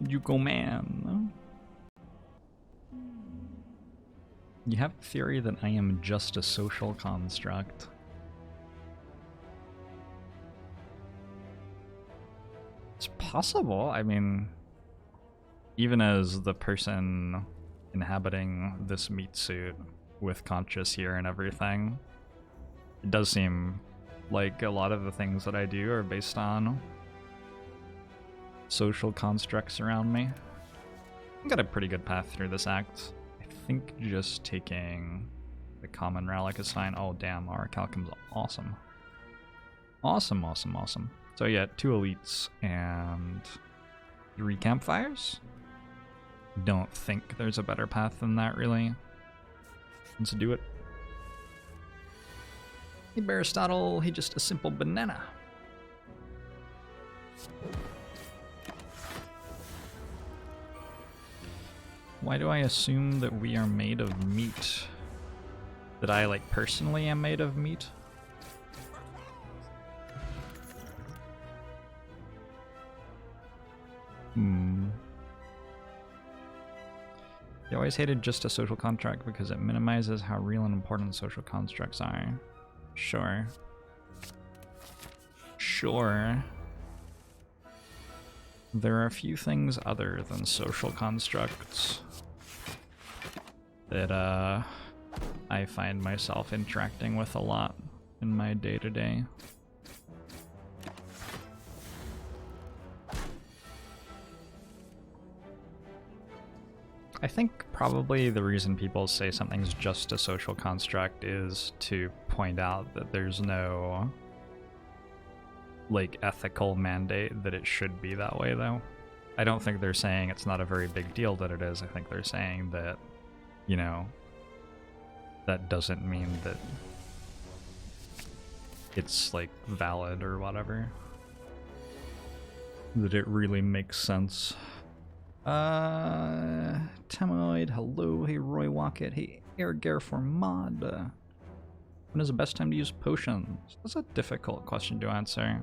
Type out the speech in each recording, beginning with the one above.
Yuko man. You have a theory that I am just a social construct. It's possible. I mean, even as the person inhabiting this meat suit with conscious here and everything, it does seem like a lot of the things that I do are based on social constructs around me. I've got a pretty good path through this act. I think just taking the common relic is fine. Oh damn, our Calcum's awesome. Awesome, awesome, awesome. So yeah, 2 elites and 3 campfires. Don't think there's a better path than that, really. Let's do it. Hey Aristotle, he just a simple banana. Why do I assume that we are made of meat? That I, like, personally am made of meat? You always hated just a social contract because it minimizes how real and important social constructs are. Sure. Sure. There are a few things other than social constructs that I find myself interacting with a lot in my day-to-day. I think probably the reason people say something's just a social construct is to point out that there's no, like, ethical mandate that it should be that way, though. I don't think they're saying it's not a very big deal that it is. I think they're saying that, you know, that doesn't mean that it's, like, valid or whatever. That it really makes sense. Temoid, hello, hey Roy Walkett, hey Airgare for mod. When is the best time to use potions? That's a difficult question to answer.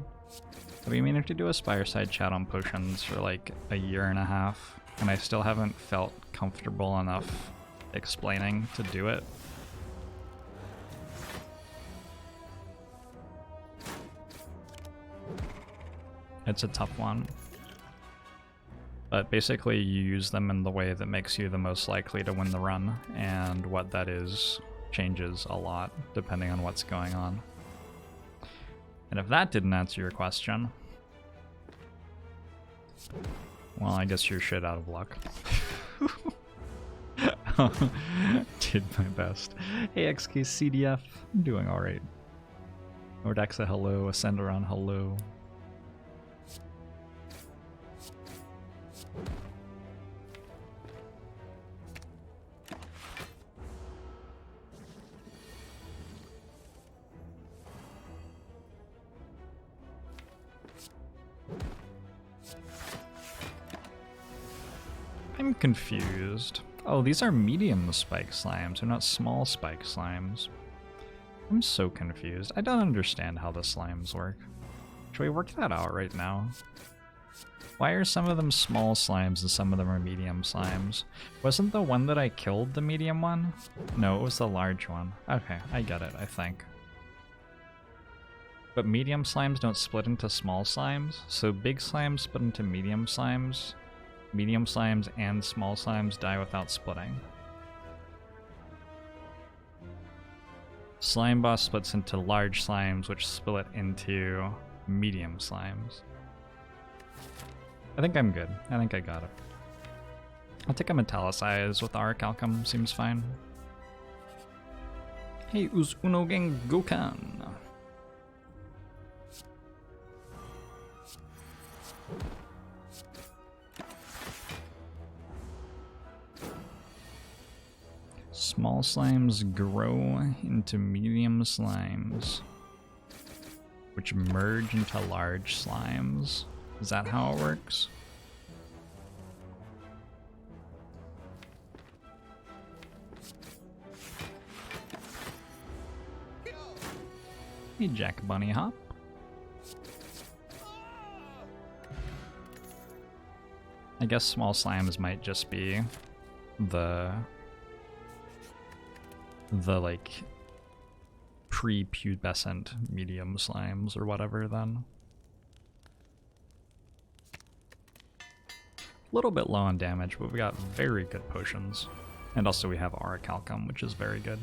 I've been meaning to do a Spire side chat on potions for like a year and a half, and I still haven't felt comfortable enough explaining to do it. It's a tough one. But basically you use them in the way that makes you the most likely to win the run, and what that is changes a lot depending on what's going on. And if that didn't answer your question, well, I guess you're shit out of luck. Did my best. Hey XKCDF, I'm doing alright. Nordexa, hello. Ascenderon, hello. I'm confused. Oh, these are medium spike slimes, they're not small spike slimes. I'm so confused. I don't understand how the slimes work. Should we work that out right now? Why are some of them small slimes and some of them are medium slimes? Wasn't the one that I killed the medium one? No, it was the large one. Okay, I get it, I think. But medium slimes don't split into small slimes, so big slimes split into medium slimes. Medium slimes and small slimes die without splitting. Slime boss splits into large slimes, which split into medium slimes. I think I'm good. I think I got it. I'll take a metallicize with our Calcum, seems fine. Hey, Us Uno Gang Gokan. Small slimes grow into medium slimes, which merge into large slimes. Is that how it works? Hey, Jack Bunny Hop. I guess small slimes might just be the like prepubescent medium slimes or whatever then. A little bit low on damage, but we got very good potions. And also we have Aurichalcum, which is very good.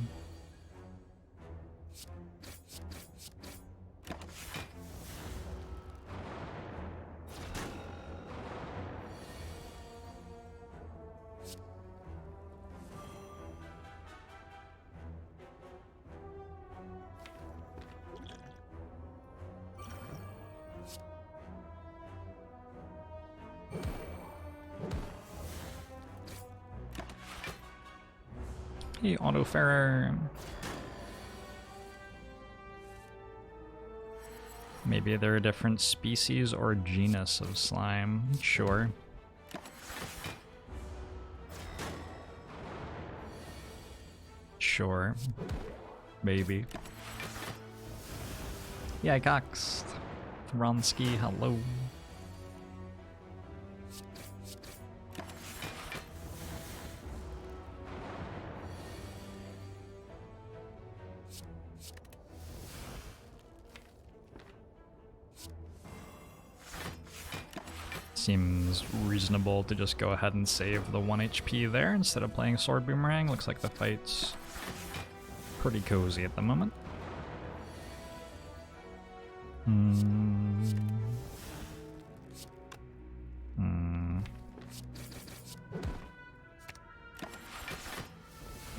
Hey, Autofarer. Maybe they're a different species or genus of slime. Sure. Sure. Maybe. Yeah, Cox. Vronsky, hello. Seems reasonable to just go ahead and save the 1 HP there instead of playing Sword Boomerang. Looks like the fight's pretty cozy at the moment.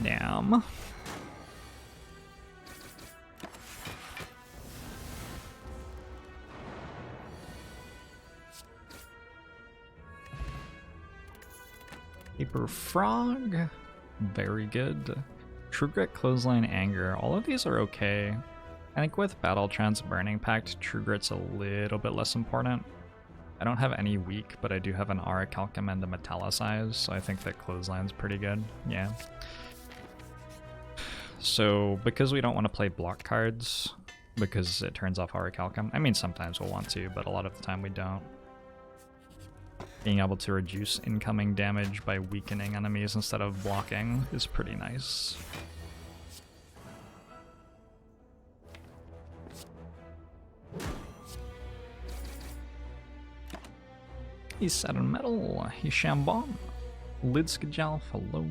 Damn. Paper Frog, very good. True Grit, Clothesline, Anger, all of these are okay. I think with Battle Trance Burning Pact, True Grit's a little bit less important. I don't have any weak, but I do have an Aurichalcum and a Metallicize, so I think that Clothesline's pretty good, yeah. So, because we don't want to play block cards, because it turns off Aurichalcum, I mean sometimes we'll want to, but a lot of the time we don't. Being able to reduce incoming damage by weakening enemies instead of blocking is pretty nice. He's Saturn Metal, he's Shambon, Lidskajalf, hello.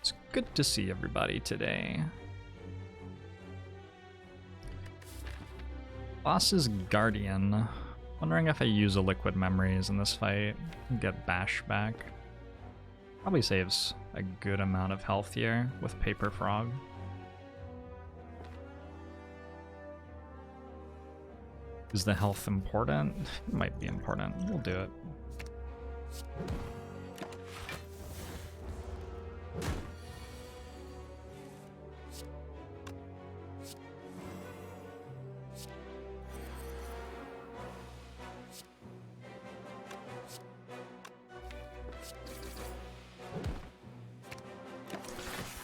It's good to see everybody today. Boss is Guardian. Wondering if I use a Liquid Memories in this fight and get Bash back. Probably saves a good amount of health here with Paper Frog. Is the health important? It might be important. We'll do it.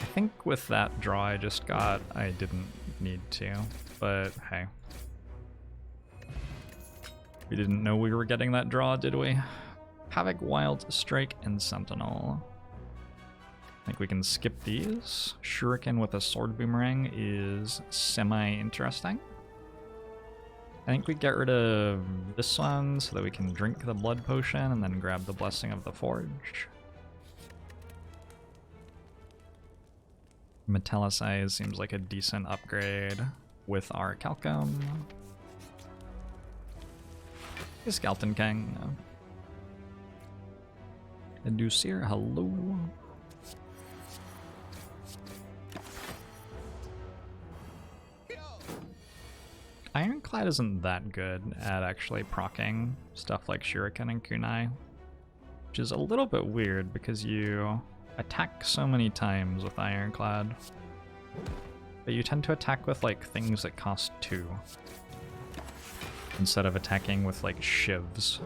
I think with that draw I just got, I didn't need to, but hey. We didn't know we were getting that draw, did we? Havoc, Wild Strike, and Sentinel. I think we can skip these. Shuriken with a Sword Boomerang is semi-interesting. I think we get rid of this one so that we can drink the Blood Potion and then grab the Blessing of the Forge. Metallicize seems like a decent upgrade with our Calcum. Skelton King. Inducir, hello. Ironclad isn't that good at actually proccing stuff like Shuriken and Kunai, which is a little bit weird because you attack so many times with Ironclad, but you tend to attack with like things that cost 2 instead of attacking with like shivs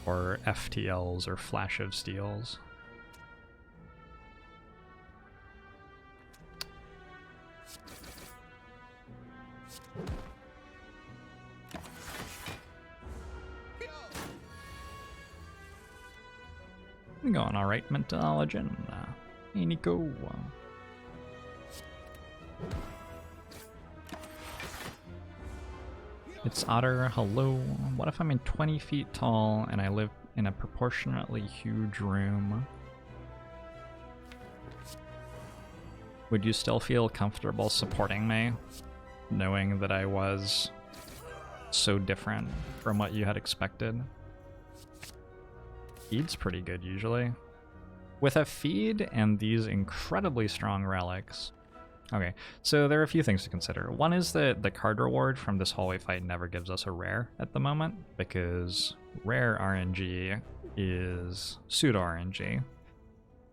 or FTLs or Flash of Steels. I'm going alright, mental legend. Hey, Nico. It's Otter, hello. What if I'm in 20 feet tall and I live in a proportionately huge room? Would you still feel comfortable supporting me, knowing that I was so different from what you had expected? Feed's pretty good usually. With a feed and these incredibly strong relics. Okay, so there are a few things to consider. One is that the card reward from this hallway fight never gives us a rare at the moment, because rare RNG is pseudo RNG.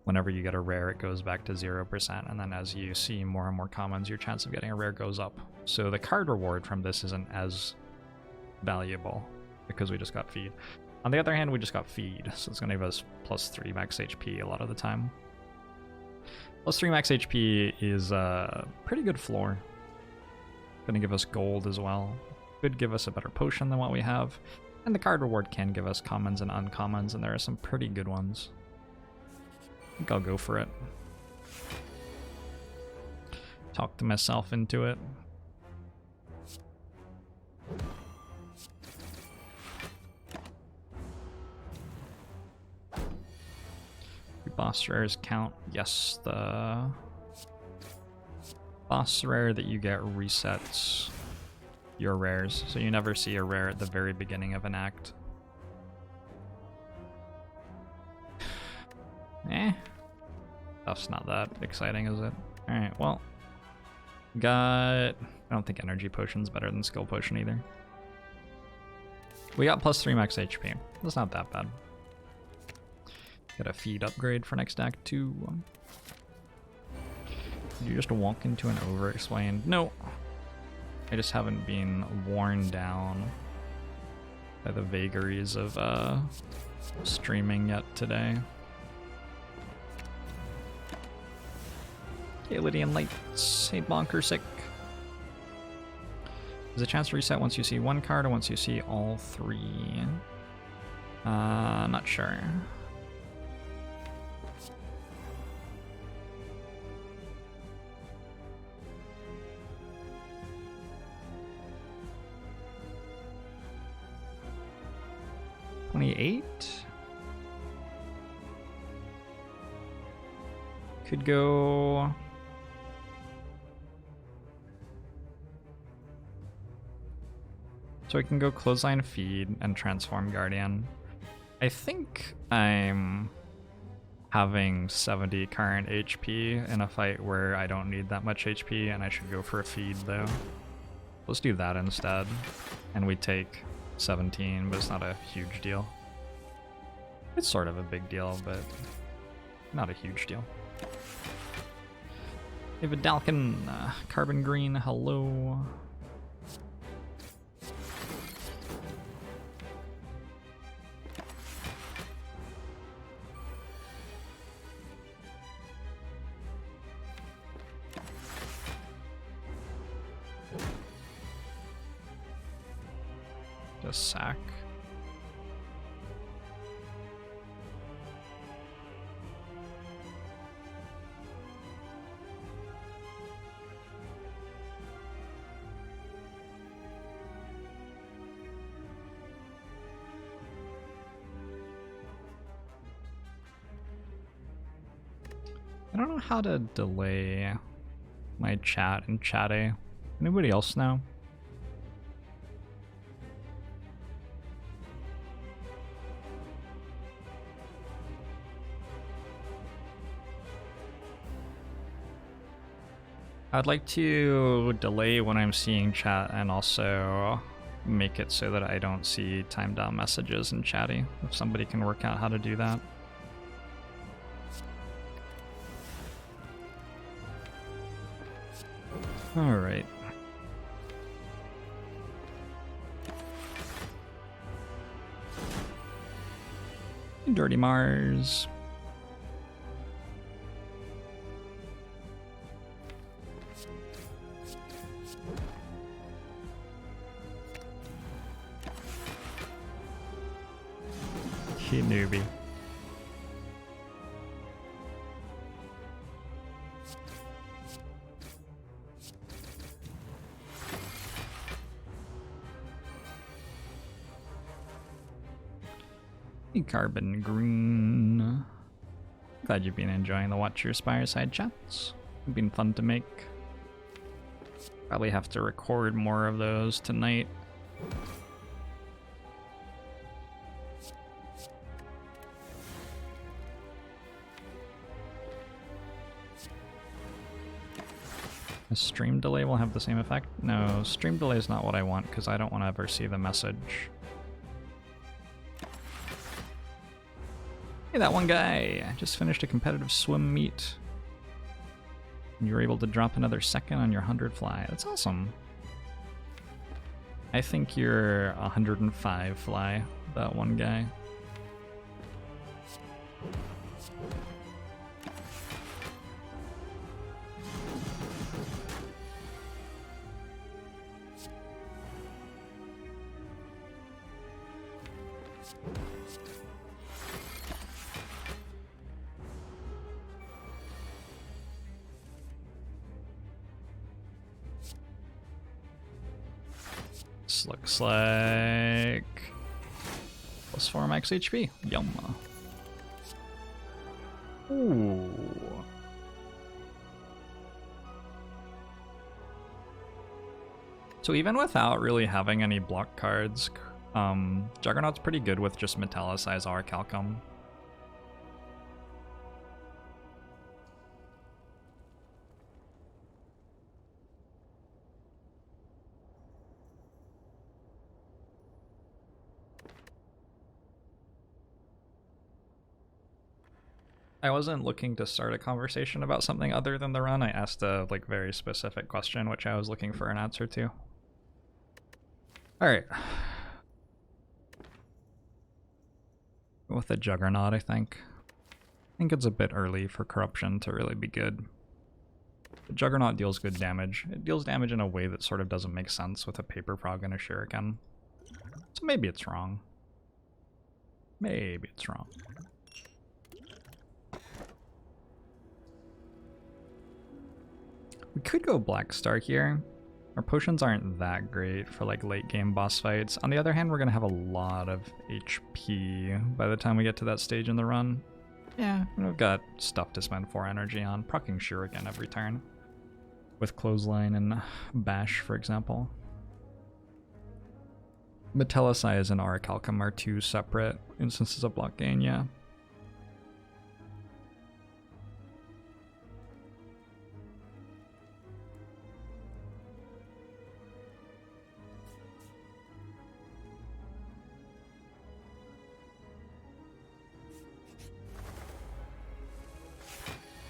Whenever you get a rare, it goes back to 0%, and then as you see more and more commons, your chance of getting a rare goes up. So the card reward from this isn't as valuable, because we just got feed. On the other hand, we just got feed, so it's going to give us +3 max HP a lot of the time. +3 max HP is a pretty good floor. Going to give us gold as well. Could give us a better potion than what we have. And the card reward can give us commons and uncommons, and there are some pretty good ones. I think I'll go for it. Talk to myself into it. Boss rares count. Yes, the boss rare that you get resets your rares, so you never see a rare at the very beginning of an act. Stuff's not that exciting, is it? Alright, well. I don't think energy potion's better than skill potion either. We got +3 max HP. That's not that bad. Get a feed upgrade for next act too. Did you just walk into an over-explained? No. I just haven't been worn down by the vagaries of streaming yet today. Hey, Lydian Lights. Hey, Bonker Sick. There's a chance to reset once you see one card or once you see all three. Not sure. Could go. So I can go Clothesline Feed and Transform Guardian. I think I'm having 70 current HP in a fight where I don't need that much HP, and I should go for a feed though. Let's do that instead. And we take 17, but it's not a huge deal. It's sort of a big deal, but not a huge deal. David Dalkin, Carbon Green, hello. Just sack. I don't know how to delay my chat in Chatty. Anybody else know? I'd like to delay when I'm seeing chat and also make it so that I don't see timed down messages in Chatty. If somebody can work out how to do that. All right. Dirty Mars. He newbie. Carbon green. Glad you've been enjoying the Watch Your Spire side chats. They've been fun to make. Probably have to record more of those tonight. A stream delay will have the same effect? No, stream delay is not what I want because I don't want to ever see the message. Hey, that one guy just finished a competitive swim meet. And you were able to drop another second on your 100 fly. That's awesome. I think you're 105 fly, that one guy. This looks like +4 max HP. Yum. Ooh. So even without really having any block cards, Juggernaut's pretty good with just Metallicize Orichalcum. I wasn't looking to start a conversation about something other than the run. I asked a very specific question, which I was looking for an answer to. All right. With the Juggernaut, I think it's a bit early for Corruption to really be good. The Juggernaut deals good damage. It deals damage in a way that sort of doesn't make sense with a Paper Prog and a Shuriken. So maybe it's wrong. Maybe it's wrong. We could go Black Star here. Our potions aren't that great for late game boss fights. On the other hand, we're gonna have a lot of HP by the time we get to that stage in the run. Yeah, we've got stuff to spend 4 energy on. Proccing Shuriken every turn. With Clothesline and Bash, for example. Metallicize and Orichalcum are 2 separate instances of block gain, yeah.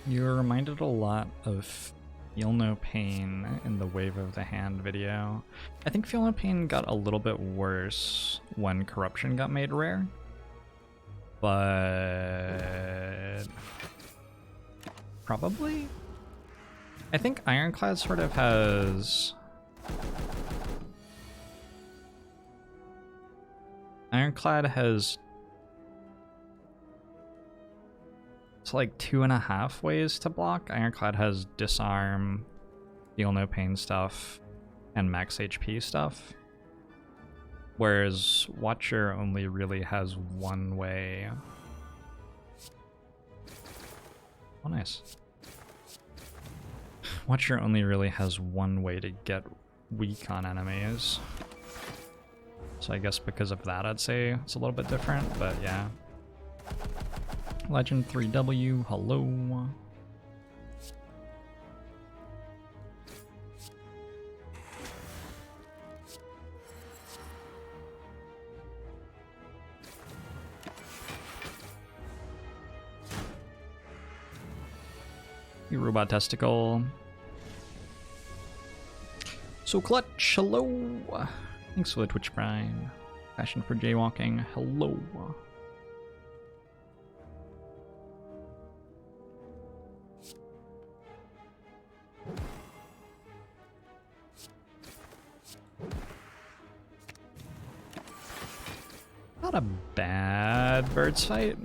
You're reminded a lot of Feel No Pain in the Wave of the Hand video. I think Feel No Pain got a little bit worse when Corruption got made rare. But... probably? I think Ironclad sort of has... Ironclad has... it's 2.5 ways to block. Ironclad has Disarm, Feel No Pain stuff, and Max HP stuff. Whereas Watcher only really has 1 way. Oh, nice. Watcher only really has 1 way to get weak on enemies. So I guess because of that, I'd say it's a little bit different, but yeah. Legend 3W, hello. You robot testicle. So clutch, hello. Thanks for the Twitch Prime. Passion for jaywalking, hello. Not a bad birds fight.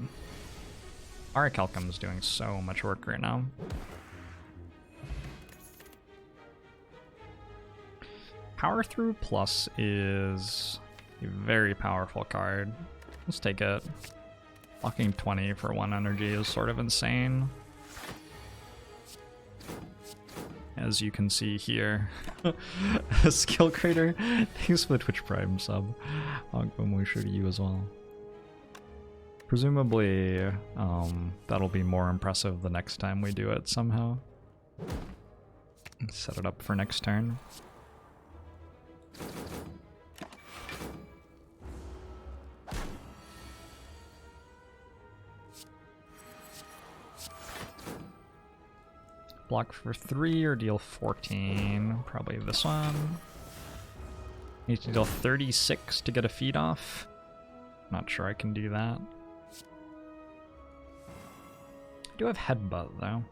Orichalcum's doing so much work right now. Power Through Plus is a very powerful card. Let's take it. Blocking 20 for 1 energy is sort of insane. As you can see here. Skill Crater, thanks for the Twitch Prime sub. Mushu to you as well. Presumably, that'll be more impressive the next time we do it somehow. Set it up for next turn. Block for 3 or deal 14. Probably this one. Need to deal 36 to get a feed off. Not sure I can do that. I do have Headbutt though.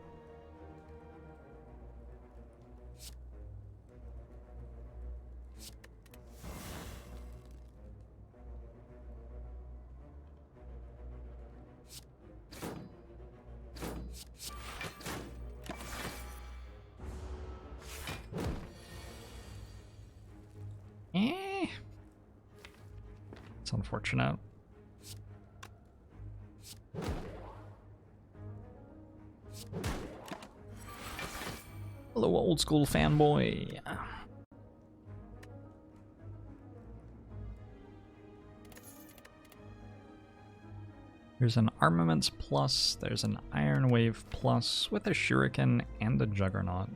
It's unfortunate. Hello, old school fanboy. There's an Armaments Plus, there's an Iron Wave Plus with a Shuriken and a Juggernaut.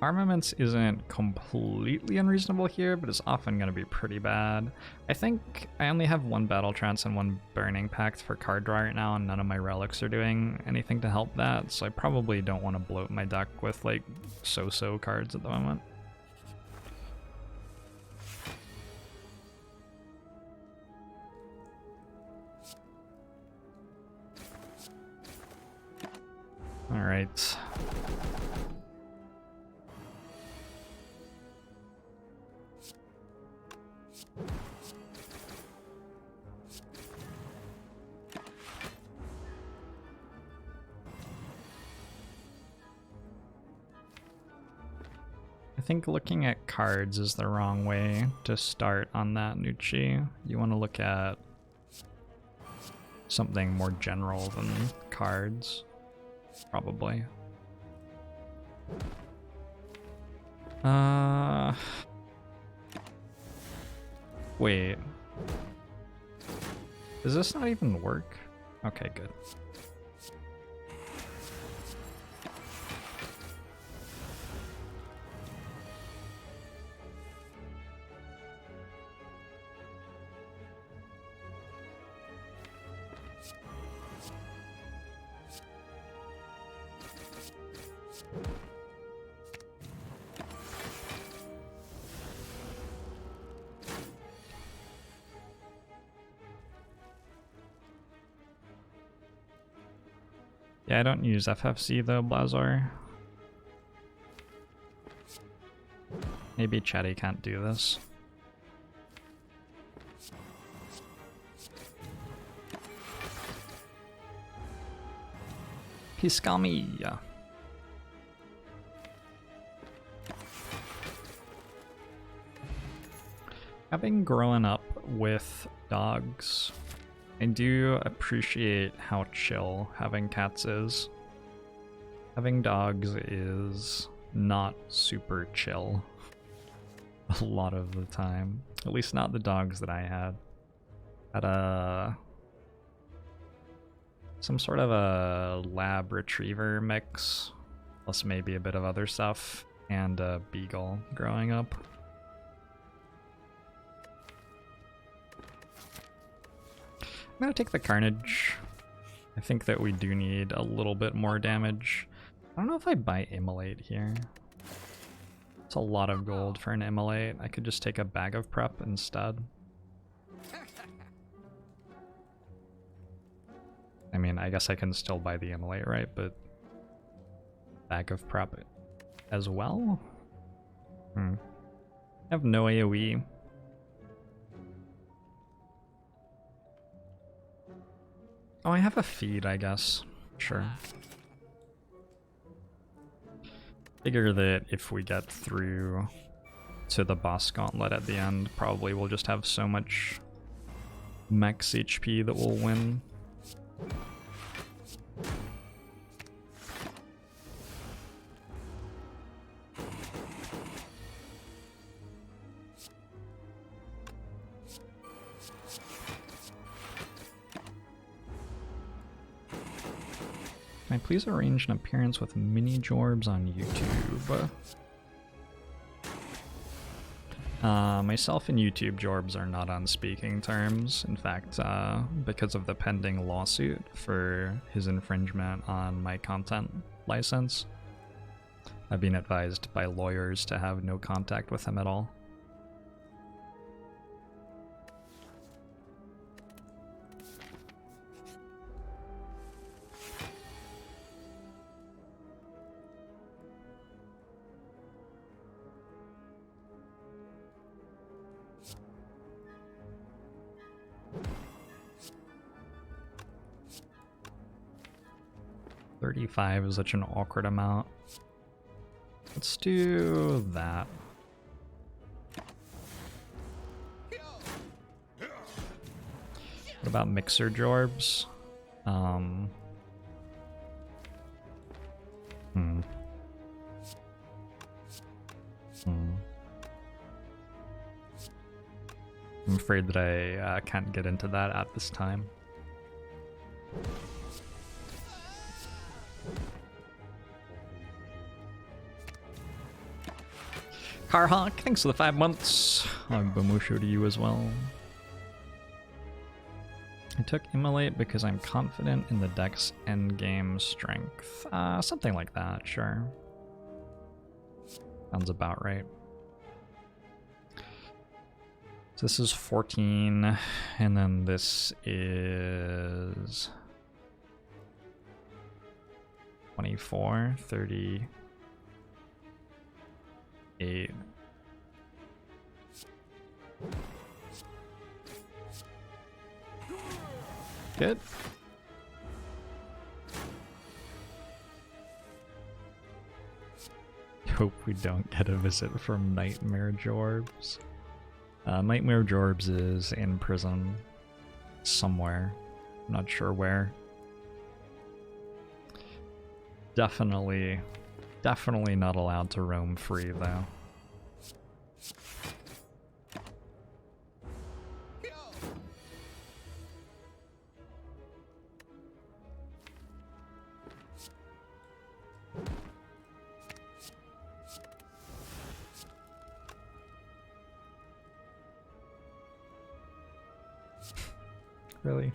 Armaments isn't completely unreasonable here, but it's often going to be pretty bad. I think I only have 1 Battle Trance and 1 Burning Pact for card draw right now, and none of my relics are doing anything to help that, so I probably don't want to bloat my deck with like so-so cards at the moment. Alright. I think looking at cards is the wrong way to start on that Nucci. You want to look at something more general than cards, probably. Wait. Does this not even work? Okay, good. Yeah, I don't use FFC though, Blazor. Maybe Chatty can't do this. Piscami. Having grown up with dogs, I do appreciate how chill having cats is. Having dogs is not super chill a lot of the time. At least not the dogs that I had. Had some sort of a lab retriever mix, plus maybe a bit of other stuff, and a beagle growing up. I'm gonna take the Carnage. I think that we do need a little bit more damage. I don't know if I buy Immolate here. It's a lot of gold for an Immolate. I could just take a bag of prep instead. I mean, I guess I can still buy the Immolate, right? But bag of prep as well? I have no AoE. Oh, I have a feed, I guess. Sure. Figure that if we get through to the boss gauntlet at the end. Probably we'll just have so much max HP that we'll win. Can I please arrange an appearance with mini Jorbs on YouTube? Myself and YouTube Jorbs are not on speaking terms. In fact, because of the pending lawsuit for his infringement on my content license, I've been advised by lawyers to have no contact with him at all. $35 is such an awkward amount. Let's do that. What about mixer Jorbs? I'm afraid that I can't get into that at this time. Carhawk, thanks for the 5 months. I'm Bamusho to you as well. I took Immolate because I'm confident in the deck's endgame strength. Something like that, sure. Sounds about right. So this is 14, and then this is 24, 30. 8. Good. Hope we don't get a visit from Nightmare Jorbs. Nightmare Jorbs is in prison somewhere. I'm not sure where. Definitely not allowed to roam free, though. Really?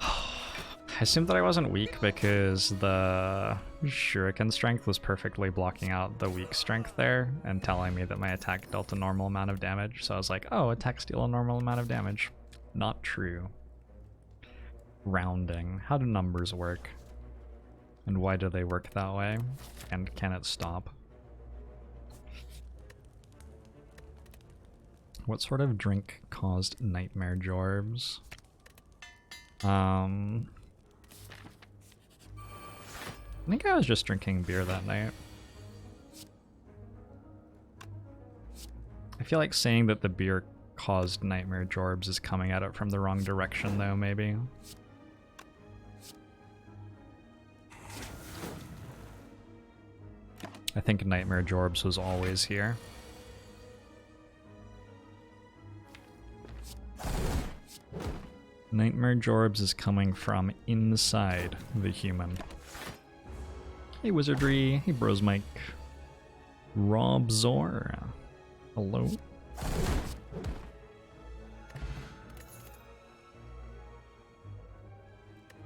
I assumed that I wasn't weak because the Shuriken strength was perfectly blocking out the weak strength there and telling me that my attack dealt a normal amount of damage. So I was like, oh, attacks deal a normal amount of damage. Not true. Rounding. How do numbers work? And why do they work that way? And can it stop? What sort of drink caused Nightmare Jorbs? I think I was just drinking beer that night. I feel like saying that the beer caused Nightmare Jorbs is coming at it from the wrong direction, though, maybe. I think Nightmare Jorbs was always here. Nightmare Jorbs is coming from inside the human. Hey Wizardry, hey Bros Mike. Rob Zor. Hello. I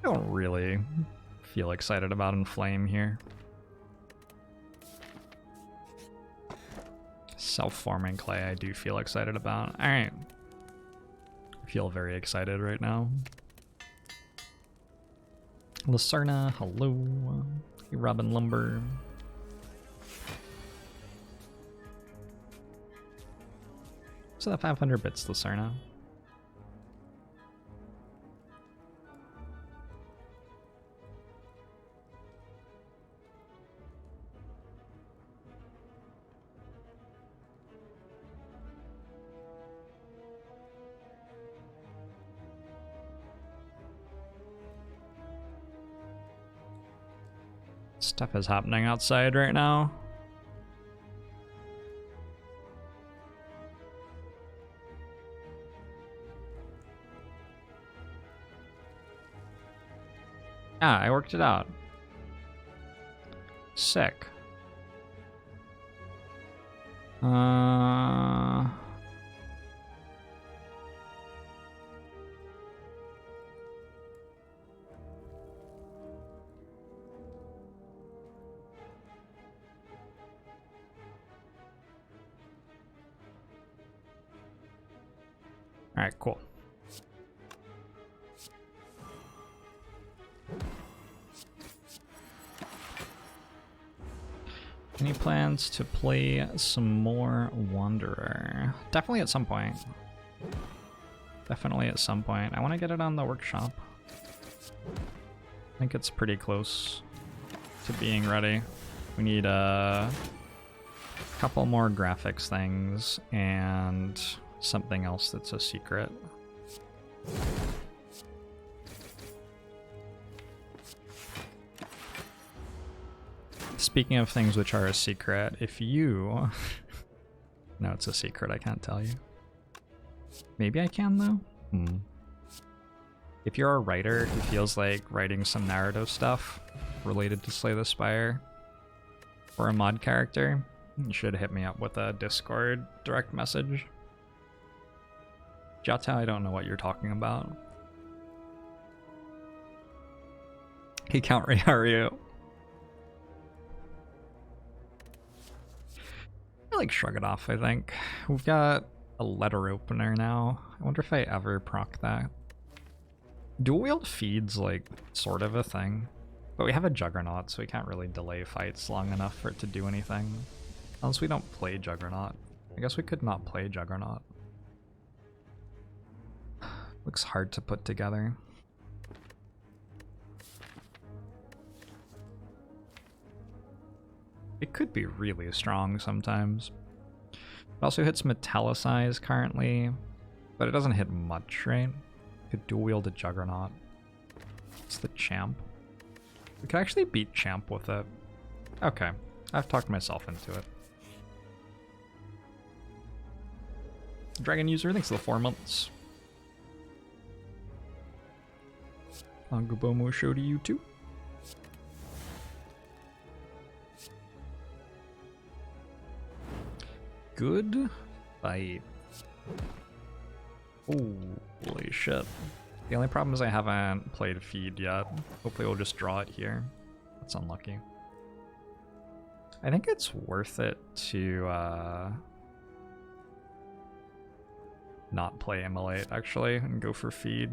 don't really feel excited about Inflame here. Self-forming clay I do feel excited about. Alright. I feel very excited right now. Lacerna, hello. Hey Robin Lumber. So that 500 bits, Lacerna. Stuff is happening outside right now. Ah, I worked it out. Sick. Alright, cool. Any plans to play some more Wanderer? Definitely at some point. Definitely at some point. I want to get it on the workshop. I think it's pretty close to being ready. We need a couple more graphics things and something else that's a secret. Speaking of things which are a secret, if you... No, it's a secret, I can't tell you. Maybe I can, though? If you're a writer who feels like writing some narrative stuff related to Slay the Spire, or a mod character, you should hit me up with a Discord direct message. Jata, I don't know what you're talking about. Hey, Count Ray, how are you? I like shrug it off, I think. We've got a letter opener now. I wonder if I ever proc that. Dual wield feeds like sort of a thing, but we have a Juggernaut, so we can't really delay fights long enough for it to do anything. Unless we don't play Juggernaut. I guess we could not play Juggernaut. Looks hard to put together. It could be really strong sometimes. It also hits Metallicize currently, but it doesn't hit much, right? Could dual wield a Juggernaut. It's the Champ. We could actually beat Champ with it. Okay, I've talked myself into it. Dragon user, thanks for the 4 months. Angubomo show to you too. Good fight. Oh, holy shit. The only problem is I haven't played feed yet. Hopefully we'll just draw it here. That's unlucky. I think it's worth it to not play Immolate actually and go for feed.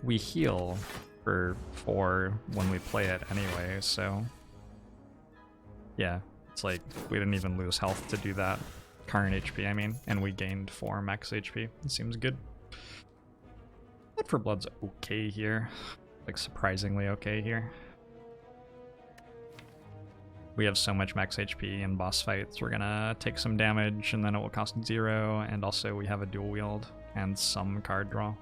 We heal for 4 when we play it anyway, so yeah, it's like we didn't even lose health to do that. Current HP, I mean, and we gained 4 max HP. It seems good. Blood for Blood's okay here, like surprisingly okay here. We have so much max HP in boss fights, we're gonna take some damage and then it will cost 0, and also we have a dual wield and some card draw.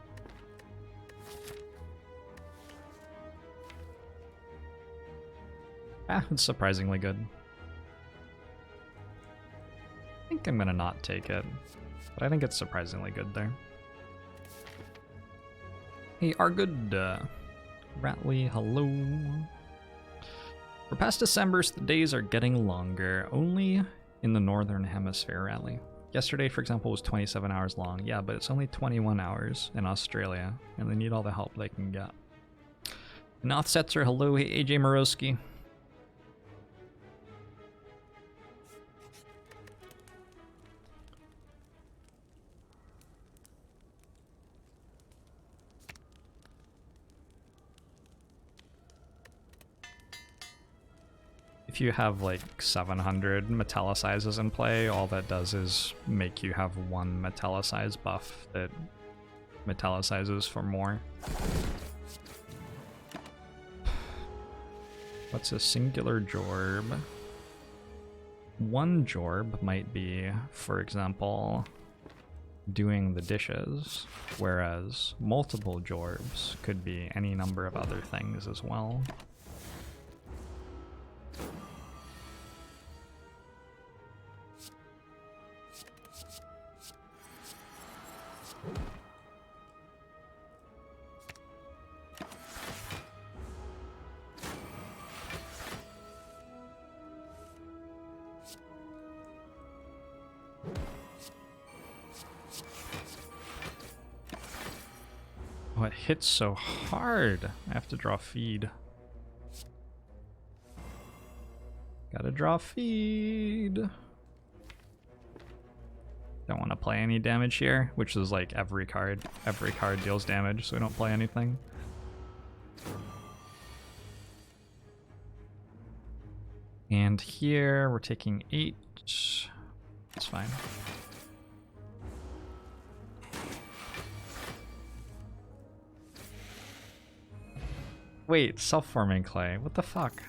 Ah, it's surprisingly good. I think I'm gonna not take it, but I think it's surprisingly good there. Hey, Argud, Ratley, hello. We're past December, so the days are getting longer, only in the northern hemisphere, Ratley. Yesterday, for example, was 27 hours long. Yeah, but it's only 21 hours in Australia, and they need all the help they can get. Noth Setzer, hello. Hey, AJ Morosky. If you have like 700 metallicizes in play, all that does is make you have 1 metallicize buff that metallicizes for more. What's a singular Jorb? 1 Jorb might be, for example, doing the dishes, whereas multiple Jorbs could be any number of other things as well. Oh, it hits so hard. I have to draw feed. Gotta draw feed. Don't want to play any damage here, which is like every card. Every card deals damage, so we don't play anything. And here we're taking 8. It's fine. Wait, self-forming clay. What the fuck?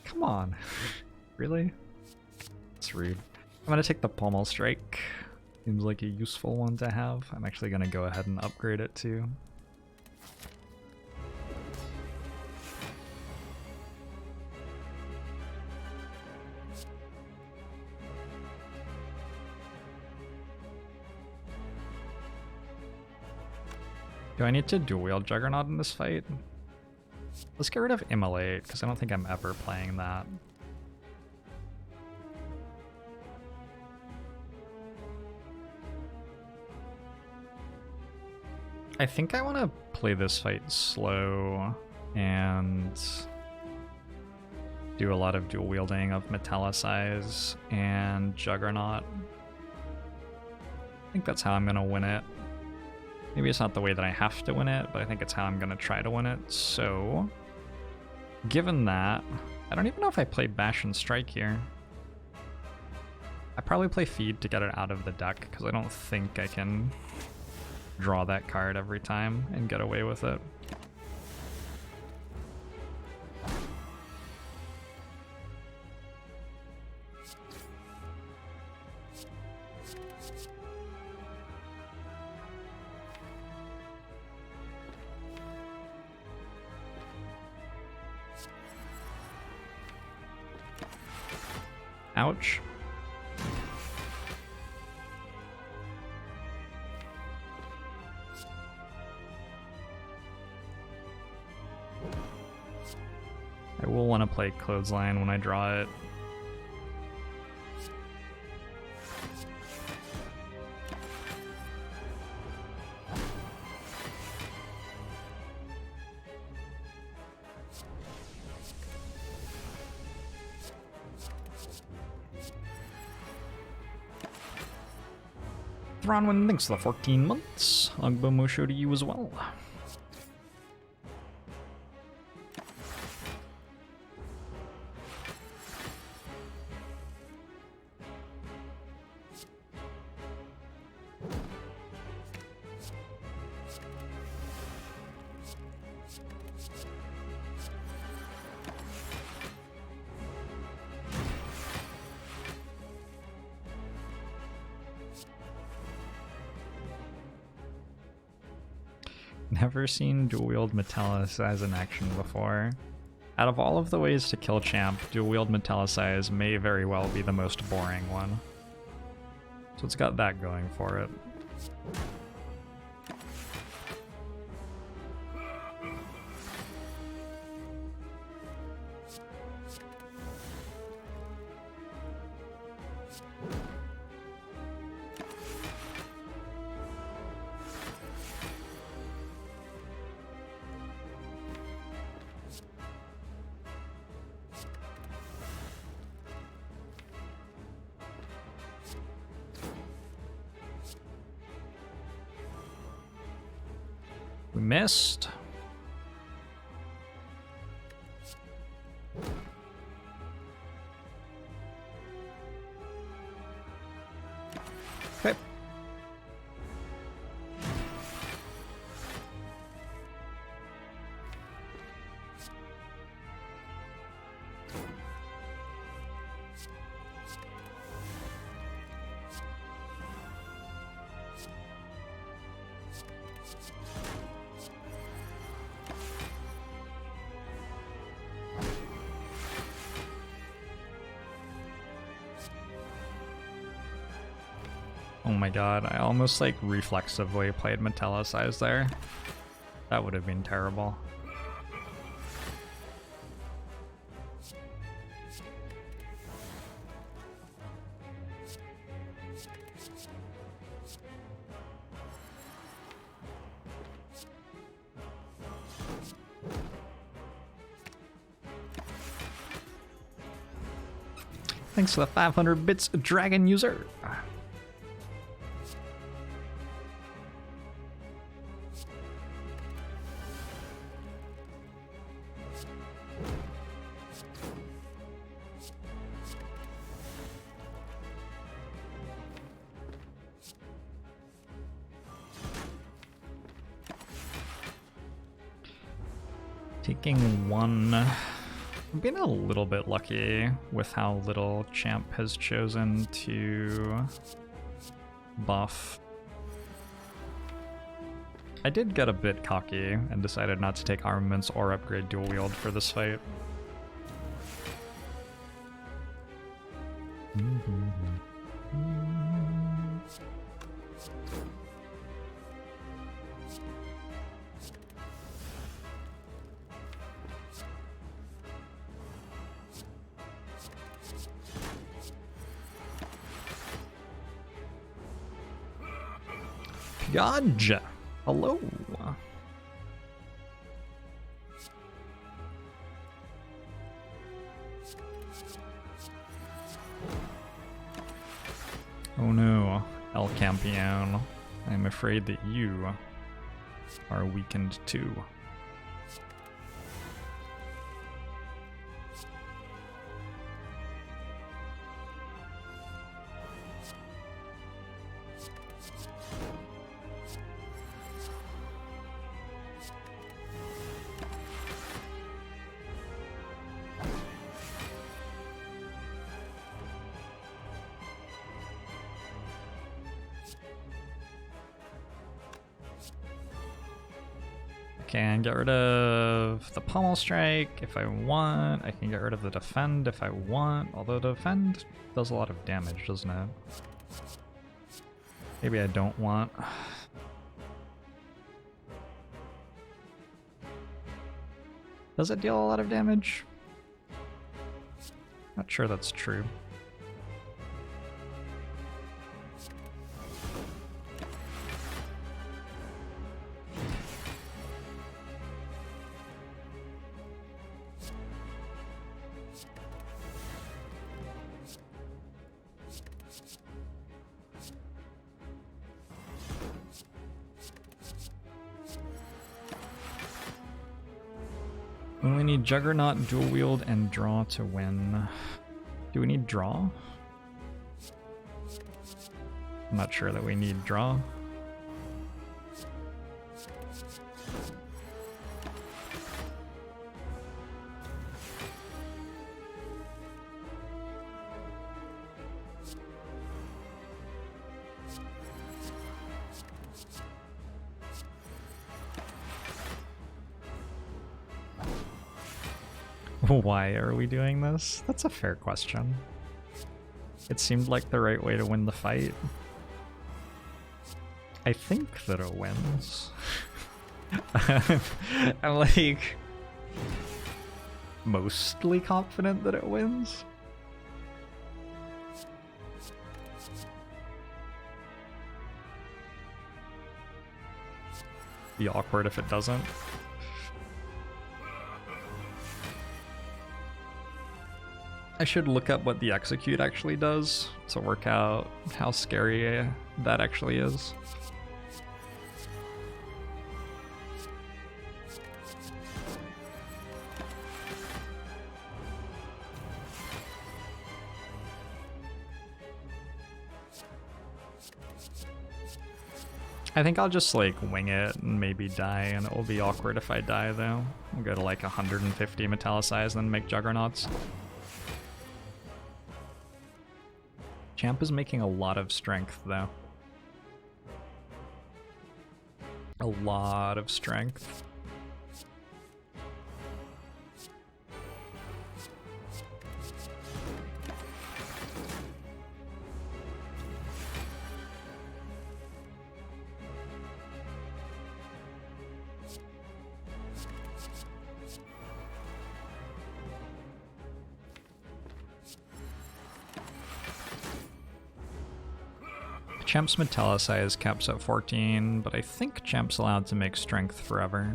Come on. Really? It's rude. I'm gonna take the pommel strike. Seems like a useful one to have. I'm actually gonna go ahead and upgrade it too. Do I need to dual wield Juggernaut in this fight? Let's get rid of Immolate, because I don't think I'm ever playing that. I think I want to play this fight slow and do a lot of dual wielding of Metallicize and Juggernaut. I think that's how I'm going to win it. Maybe it's not the way that I have to win it, but I think it's how I'm going to try to win it. So, given that, I don't even know if I play Bash and Strike here. I probably play Feed to get it out of the deck, because I don't think I can draw that card every time and get away with it. Ouch. I will want to play Clothesline when I draw it. Thronwyn, thanks for the 14 months. Agbo Mosho to you as well. Never seen dual wield Metallicize in action before. Out of all of the ways to kill champ, dual wield Metallicize may very well be the most boring one. So it's got that going for it. We missed. Okay. Oh my god, I almost like reflexively played Metallicize there. That would have been terrible. Thanks for the 500 bits, Dragon User. Taking one. I've been a little bit lucky with how little Champ has chosen to buff. I did get a bit cocky and decided not to take armaments or upgrade dual wield for this fight. Gotcha. Hello. Oh no, El Campeon. I'm afraid that you are weakened too. Can get rid of the Pommel Strike if I want. I can get rid of the Defend if I want, although Defend does a lot of damage, doesn't it? Maybe I don't want. Does it deal a lot of damage? Not sure that's true. We only need Juggernaut, Dual Wield, and Draw to win. Do we need Draw? I'm not sure that we need Draw. Why are we doing this? That's a fair question. It seemed like the right way to win the fight. I think that it wins. I'm like mostly confident that it wins. Be awkward if it doesn't. I should look up what the execute actually does to work out how scary that actually is. I think I'll just like wing it and maybe die, and it will be awkward if I die though. I'll go to like 150 Metallicize and then make Juggernauts. Champ is making a lot of strength, though. A lot of strength. Champ's Metallicize is caps at 14, but I think Champ's allowed to make strength forever.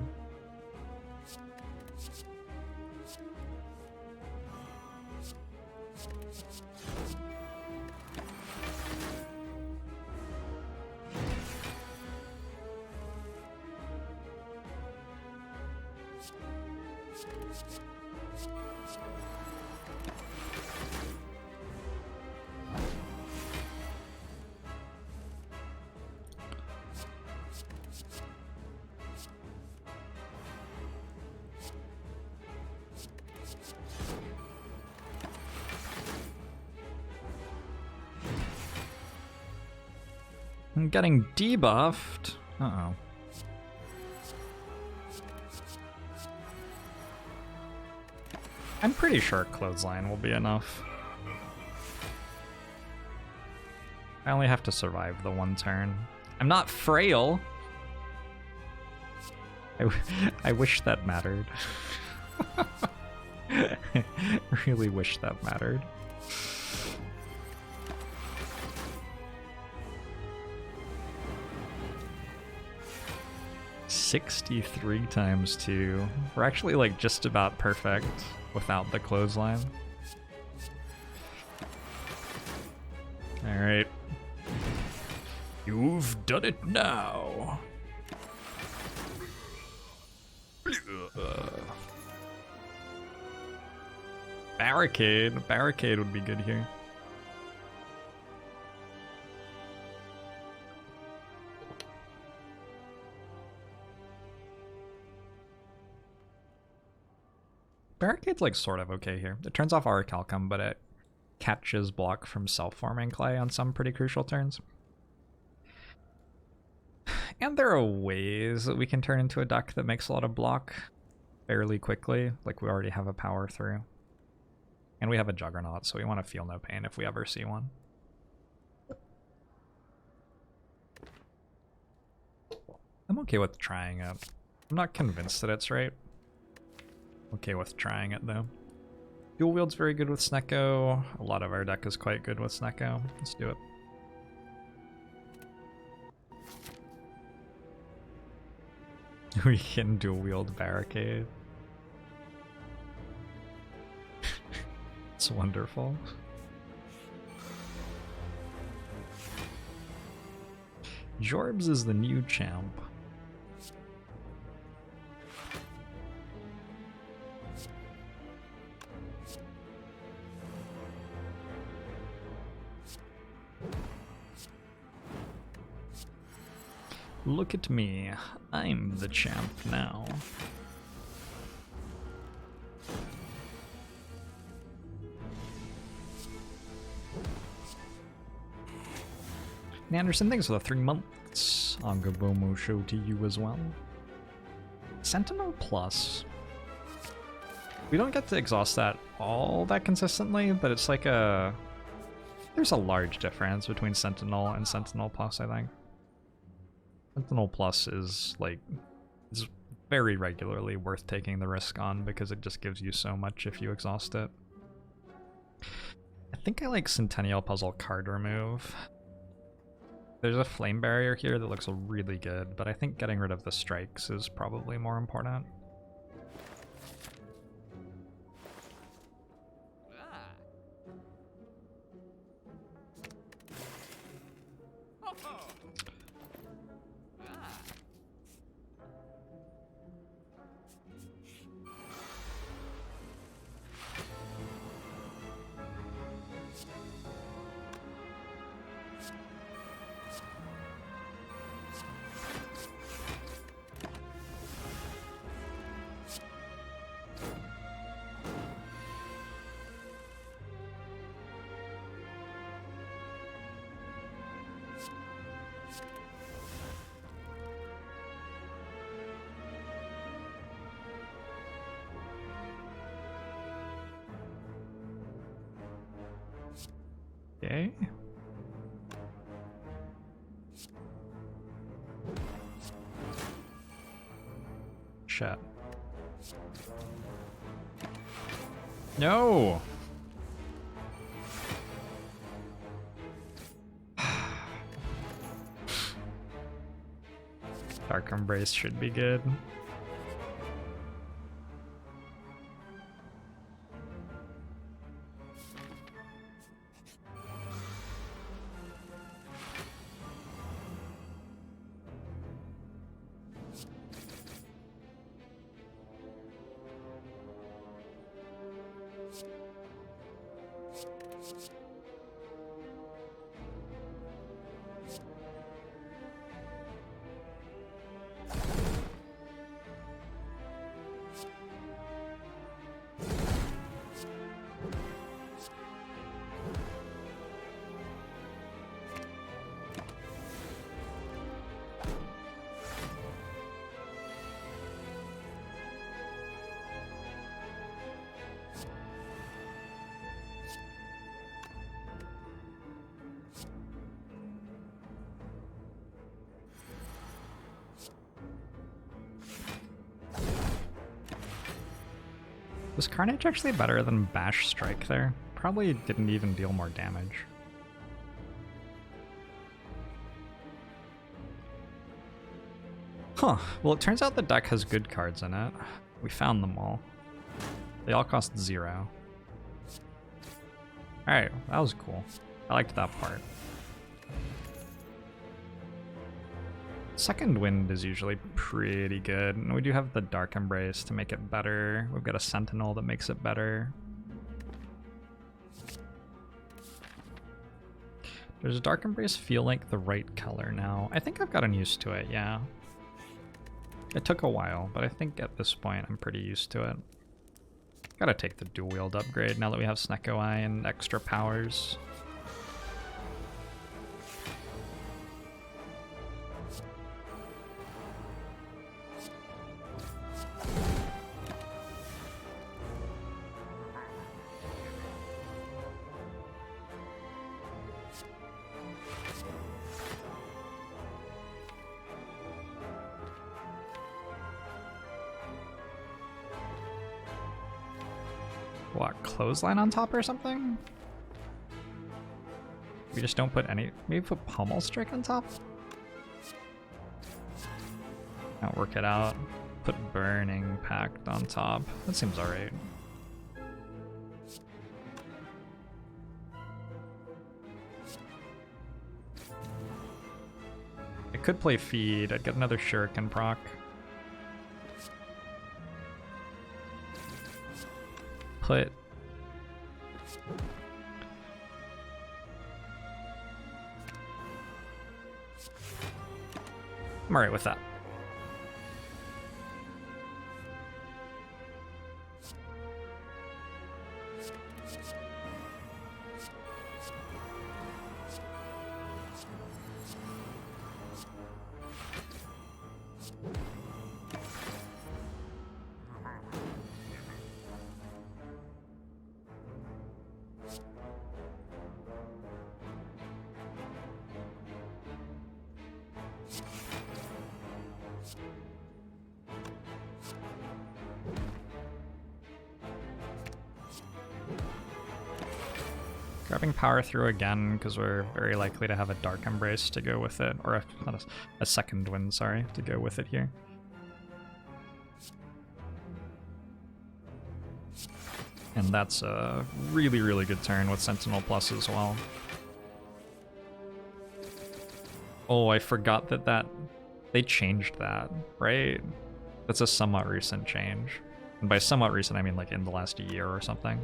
I'm getting debuffed. Uh-oh. I'm pretty sure Clothesline will be enough. I only have to survive the one turn. I'm not frail. I wish that mattered. I really wish that mattered. 63 times 2. We're actually like just about perfect without the clothesline. Alright. You've done it now. Barricade. Barricade would be good here. Barricade's like sort of okay here. It turns off Orichalcum, but it catches block from self-forming clay on some pretty crucial turns. And there are ways that we can turn into a deck that makes a lot of block fairly quickly. Like we already have a power through. And we have a Juggernaut, so we want to feel no pain if we ever see one. I'm okay with trying it. I'm not convinced that it's right. Okay with trying it though. Dual wield's very good with Snecko. A lot of our deck is quite good with Snecko. Let's do it. We can dual wield Barricade. It's wonderful. Jorbs is the new champ. Look at me, I'm the champ now. And Anderson, thanks for the 3 months. Angabomo show to you as well. Sentinel Plus. We don't get to exhaust that all that consistently, but it's like a... There's a large difference between Sentinel and Sentinel Plus, I think. Sentinel Plus is like is very regularly worth taking the risk on because it just gives you so much if you exhaust it. I think I like Centennial Puzzle card remove. There's a flame barrier here that looks really good, but I think getting rid of the strikes is probably more important. Okay. Shit. No! Dark Embrace should be good. Was Carnage actually better than Bash Strike there? Probably didn't even deal more damage. Huh, well it turns out the deck has good cards in it. We found them all. They all cost 0. Alright, that was cool. I liked that part. Second Wind is usually pretty good, and we do have the Dark Embrace to make it better. We've got a Sentinel that makes it better. Does Dark Embrace feel like the right color now? I think I've gotten used to it, yeah. It took a while, but I think at this point I'm pretty used to it. Gotta take the dual wield upgrade now that we have Snecko Eye and extra powers. What, clothesline on top or something? We just don't put any... Maybe put Pummel Strike on top? I'll work it out. Put Burning Pact on top. That seems alright. I could play Feed. I'd get another Shuriken proc. Put... I'm alright with that. Grabbing Power Through again, because we're very likely to have a Dark Embrace to go with it, or a Second Wind, sorry, to go with it here. And that's a really, really good turn with Sentinel Plus as well. Oh, I forgot that they changed that, right? That's a somewhat recent change. And by somewhat recent, I mean like in the last year or something.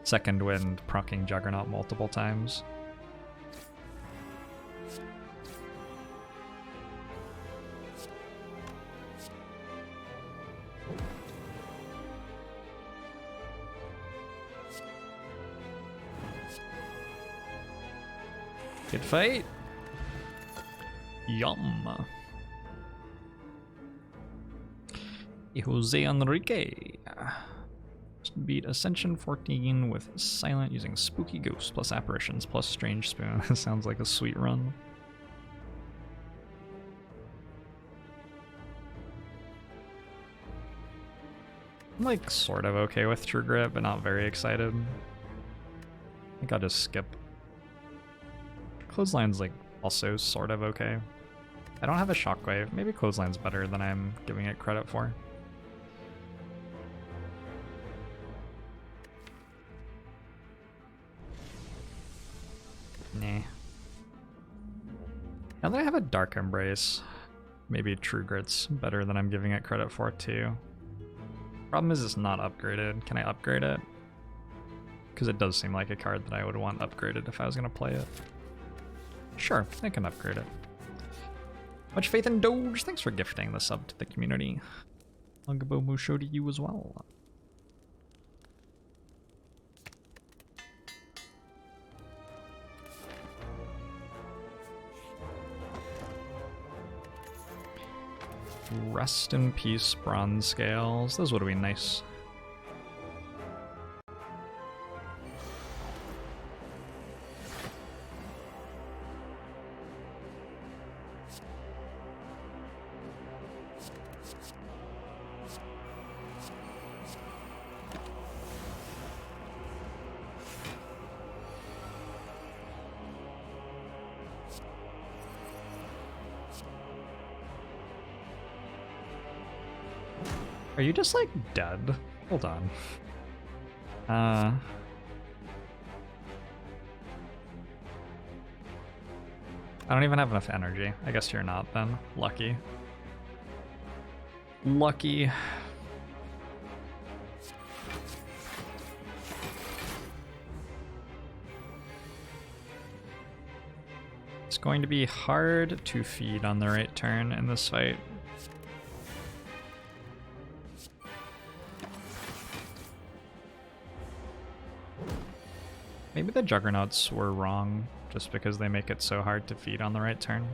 Second Wind proccing Juggernaut multiple times. Good fight. Yum. Jose Enrique. Beat Ascension 14 with Silent using Spooky Ghost plus Apparitions plus Strange Spoon. Sounds like a sweet run. I'm like sort of okay with True Grit, but not very excited. I think I'll just skip. Clothesline's like also sort of okay. I don't have a shockwave. Maybe clothesline's better than I'm giving it credit for. Nah. Now that I have a Dark Embrace, maybe True Grit's better than I'm giving it credit for too. Problem is it's not upgraded. Can I upgrade it? Because it does seem like a card that I would want upgraded if I was going to play it. Sure, I can upgrade it. Much faith in Doge. Thanks for gifting the sub to the community. Lungabo Musho to you as well. Rest in peace, bronze scales. Those would have been nice. Are you just, like, dead? Hold on. I don't even have enough energy. I guess you're not, then. Lucky. Lucky. It's going to be hard to feed on the right turn in this fight. Maybe the Juggernauts were wrong, just because they make it so hard to feed on the right turn.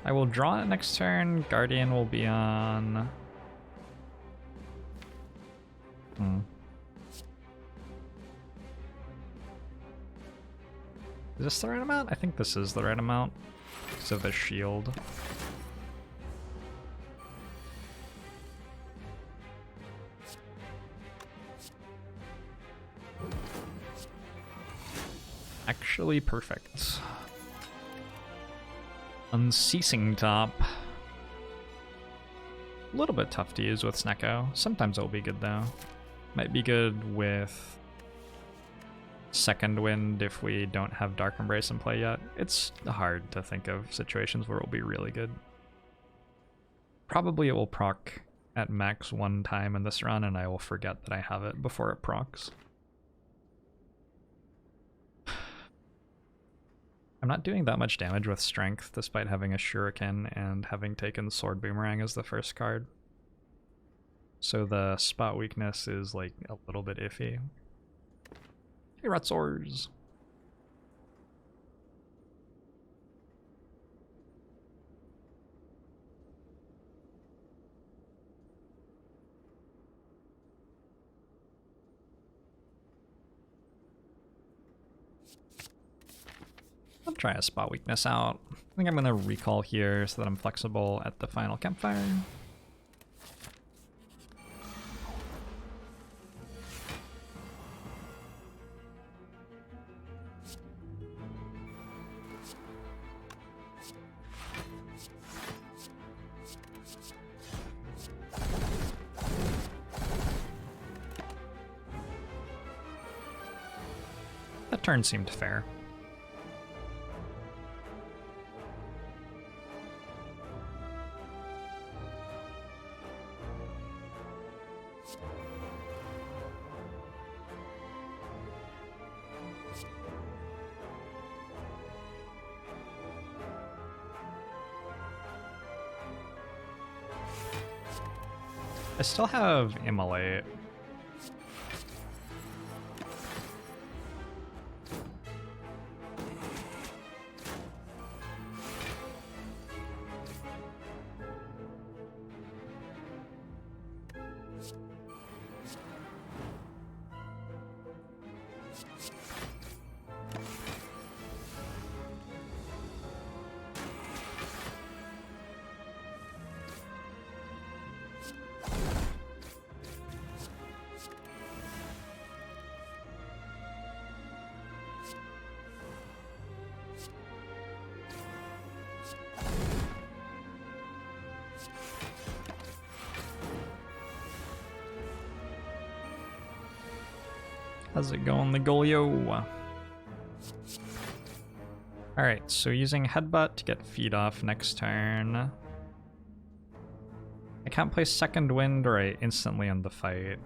I will draw it next turn. Guardian will be on... Is this the right amount? I think this is the right amount because of the shield. Actually perfect. Unceasing top. A little bit tough to use with Snecko. Sometimes it'll be good though. Might be good with Second Wind if we don't have Dark Embrace in play yet. It's hard to think of situations where it'll be really good. Probably it will proc at max one time in this run and I will forget that I have it before it procs. I'm not doing that much damage with Strength despite having a Shuriken and having taken Sword Boomerang as the first card. So the spot weakness is like a little bit iffy. Hey, Rutzors. I'll try a spot weakness out. I think I'm going to recall here so that I'm flexible at the final campfire. That turn seemed fair. I still have Immolate. How's it going, the Golio? Alright, so using Headbutt to get feed off next turn. I can't play Second Wind or I instantly end the fight.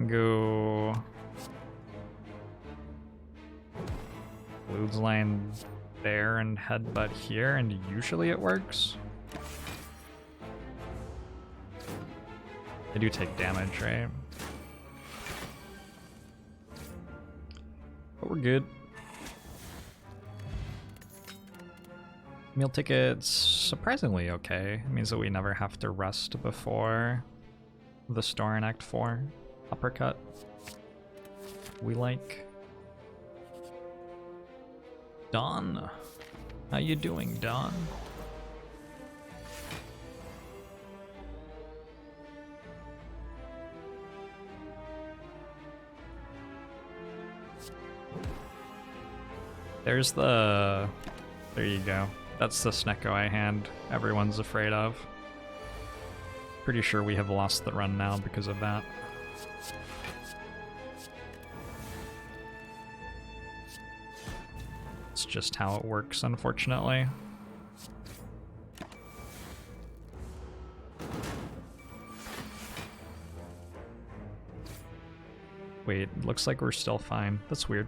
Go... Blues line there and Headbutt here, and usually it works. I do take damage, right? But we're good. Meal ticket's surprisingly okay. It means that we never have to rest before the store in Act 4. Uppercut. We like. Don. How you doing, Don? There's the... There you go. That's the Snecko Eye hand everyone's afraid of. Pretty sure we have lost the run now because of that. It's just how it works, unfortunately. Wait, looks like we're still fine. That's weird.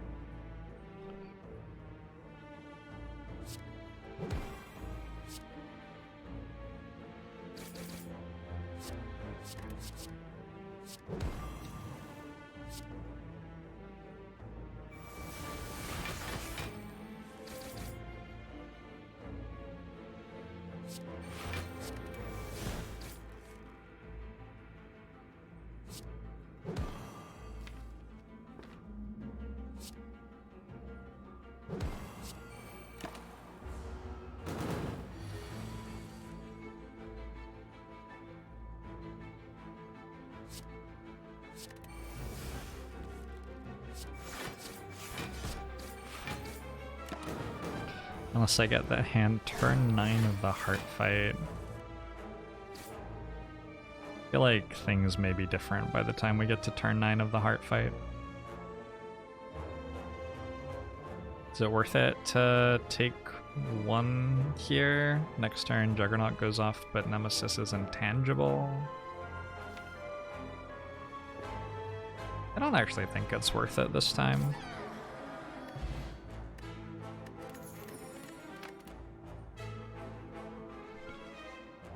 Unless I get that hand turn 9 of the heart fight. I feel like things may be different by the time we get to turn 9 of the heart fight. Is it worth it to take 1 here? Next turn Juggernaut goes off, but Nemesis is intangible. I don't actually think it's worth it this time.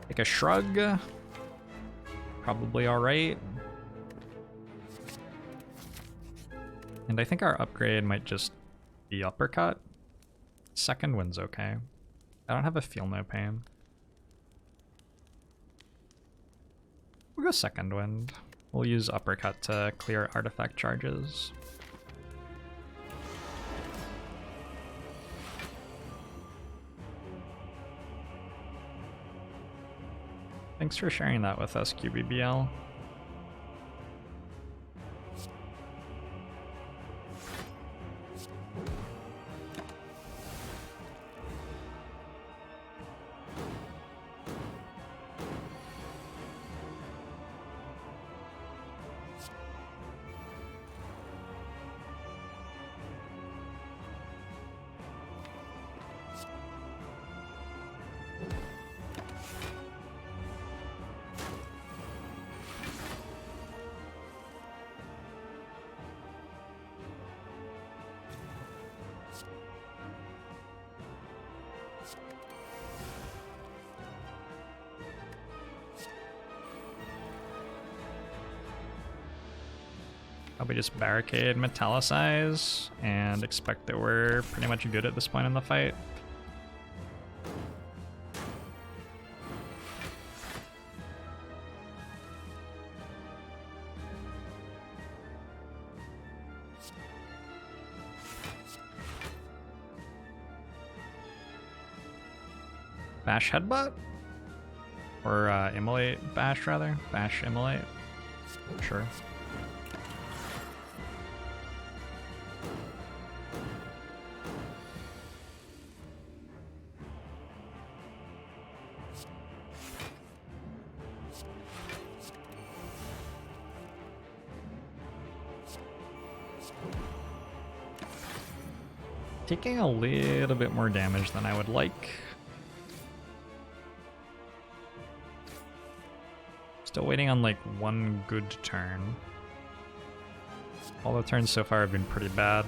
Take a shrug. Probably alright. And I think our upgrade might just be uppercut. Second wind's okay. I don't have a feel no pain. We'll go second wind. We'll use uppercut to clear artifact charges. Thanks for sharing that with us, QBBL. Probably just barricade, metallicize, and expect that we're pretty much good at this point in the fight. Bash headbutt? Or immolate bash, rather? Bash immolate? Sure. Taking a little bit more damage than I would like. Still waiting on like one good turn. All the turns so far have been pretty bad.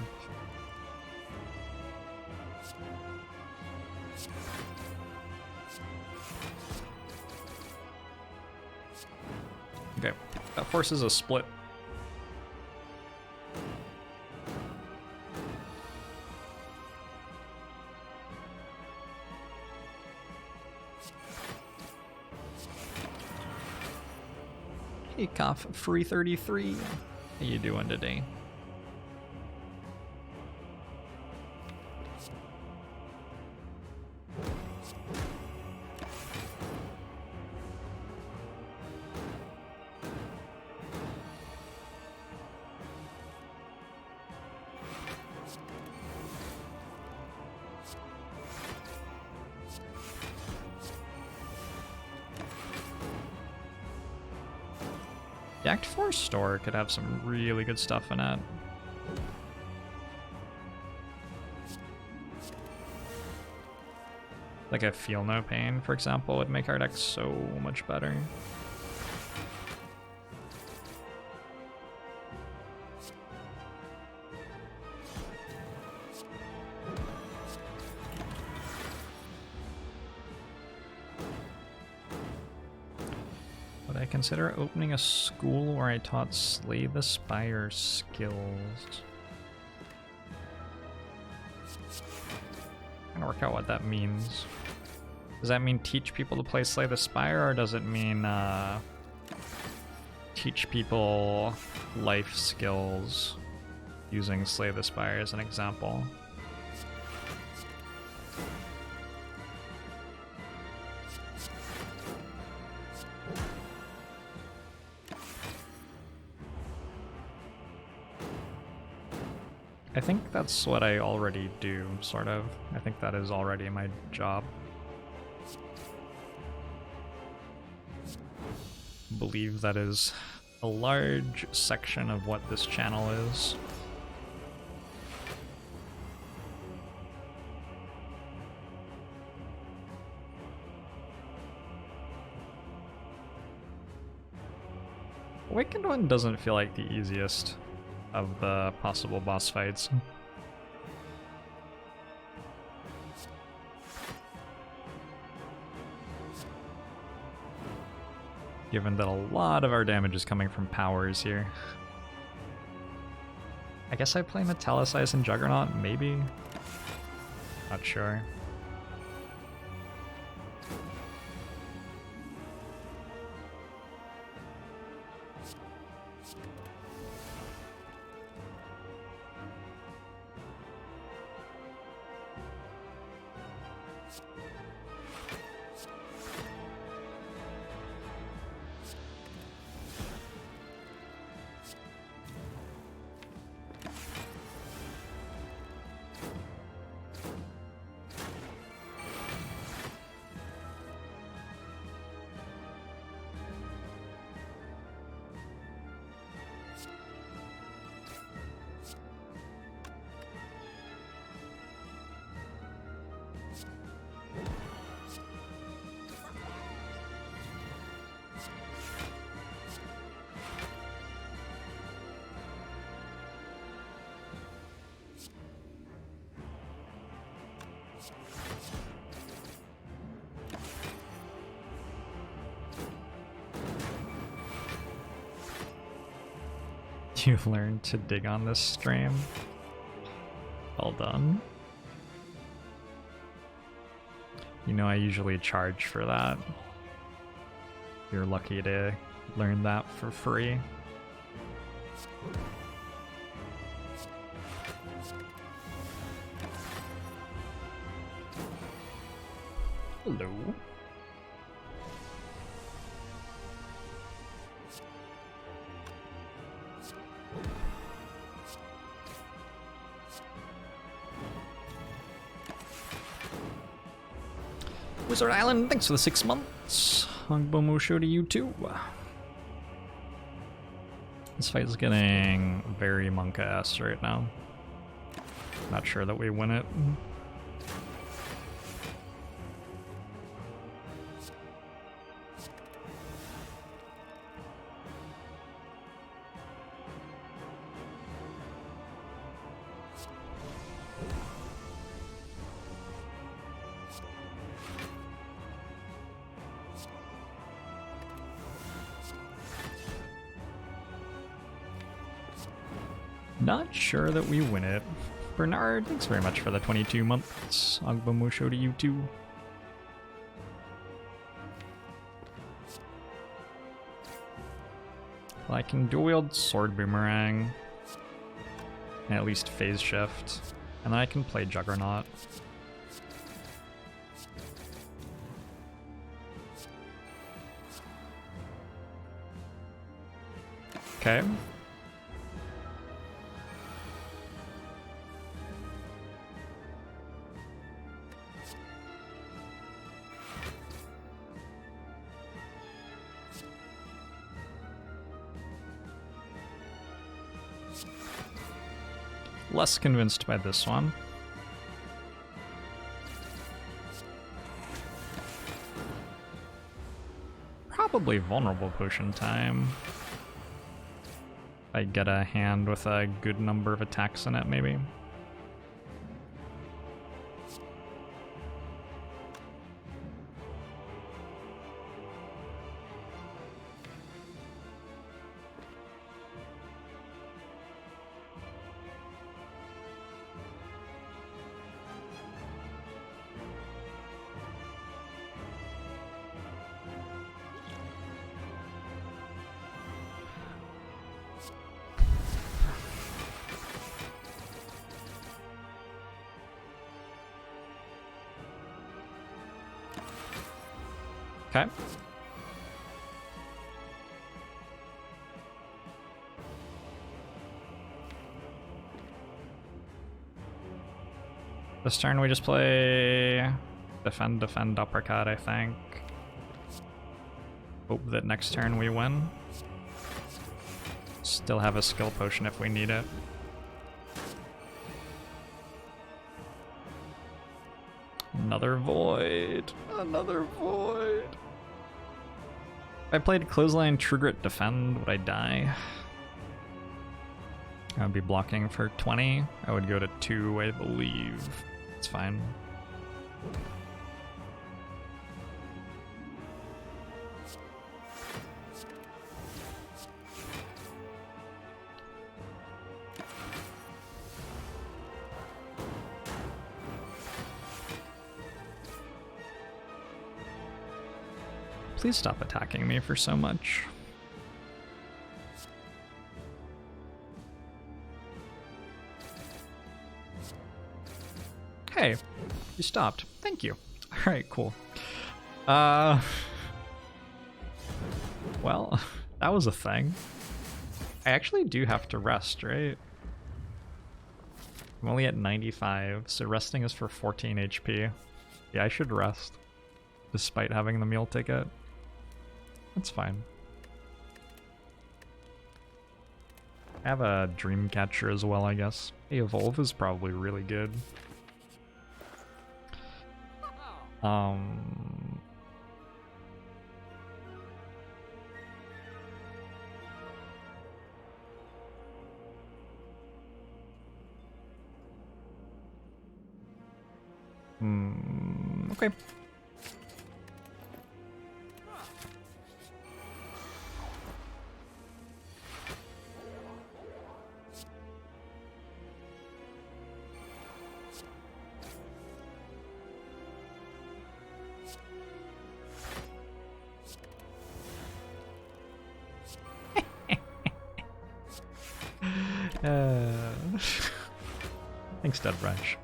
Okay, that forces a split. Hey, Cough Free 33. How you doing today? The Act 4 store could have some really good stuff in it. Like a Feel No Pain, for example, would make our deck so much better. Would I consider opening a school where I taught Slay the Spire skills? I'm gonna work out what that means. Does that mean teach people to play Slay the Spire, or does it mean teach people life skills using Slay the Spire as an example? I think that's what I already do, sort of. I think that is already my job. Believe that is a large section of what this channel is. Awakened One doesn't feel like the easiest of the possible boss fights. Given that a lot of our damage is coming from powers here. I guess I play Metallicize and Juggernaut, maybe? Not sure. You've learned to dig on this stream. Well done. You know I usually charge for that. You're lucky to learn that for free. Hello. Wizard Island, thanks for the 6 months. Hongbomo show to you too. This fight is getting very monka-esque right now. Not sure that we win it. Not sure that we win it. Bernard, thanks very much for the 22 months. Agbamusho to you too. Well, I can dual wield Sword Boomerang. And at least phase shift. And then I can play Juggernaut. Okay. Less convinced by this one. Probably vulnerable potion time. If I get a hand with a good number of attacks in it, maybe. Okay. This turn we just play defend, defend, uppercut, I think. Hope that next turn we win. Still have a skill potion if we need it. Another void. Another void. If I played Clothesline, Trigger it, Defend, would I die? I would be blocking for 20. I would go to 2, I believe. It's fine. Please stop attacking me for so much. Hey, you stopped. Thank you. Alright, cool. Well, that was a thing. I actually do have to rest, right? I'm only at 95, so resting is for 14 HP. Yeah, I should rest. Despite having the meal ticket. That's fine. I have a Dreamcatcher as well, I guess. Hey, Evolve is probably really good. Okay. Thanks, Dead Branch.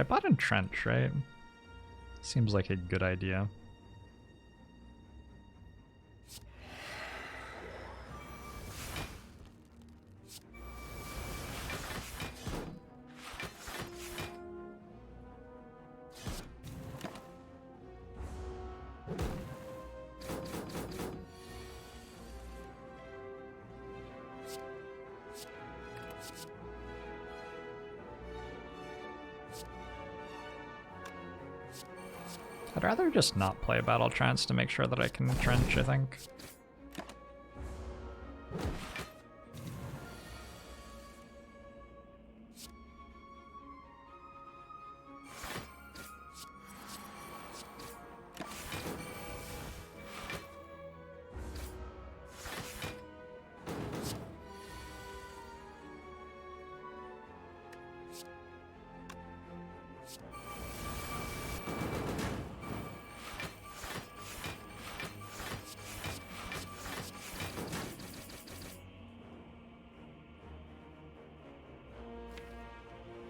I bought Entrench, right? Seems like a good idea. I'd rather just not play Battle Trance to make sure that I can Entrench, I think.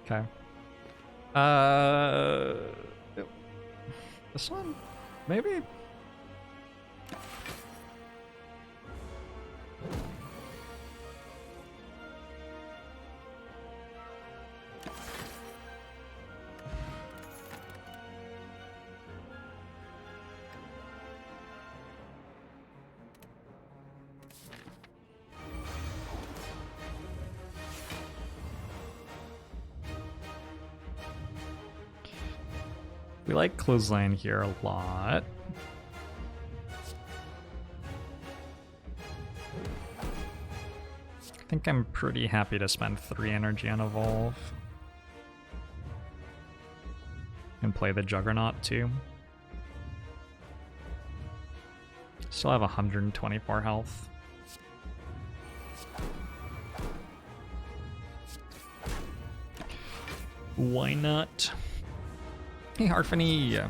Okay. This one? Maybe? We like Clothesline here a lot. I think I'm pretty happy to spend 3 energy on Evolve. And play the Juggernaut too. Still have 124 health. Why not? Hey, Harfany!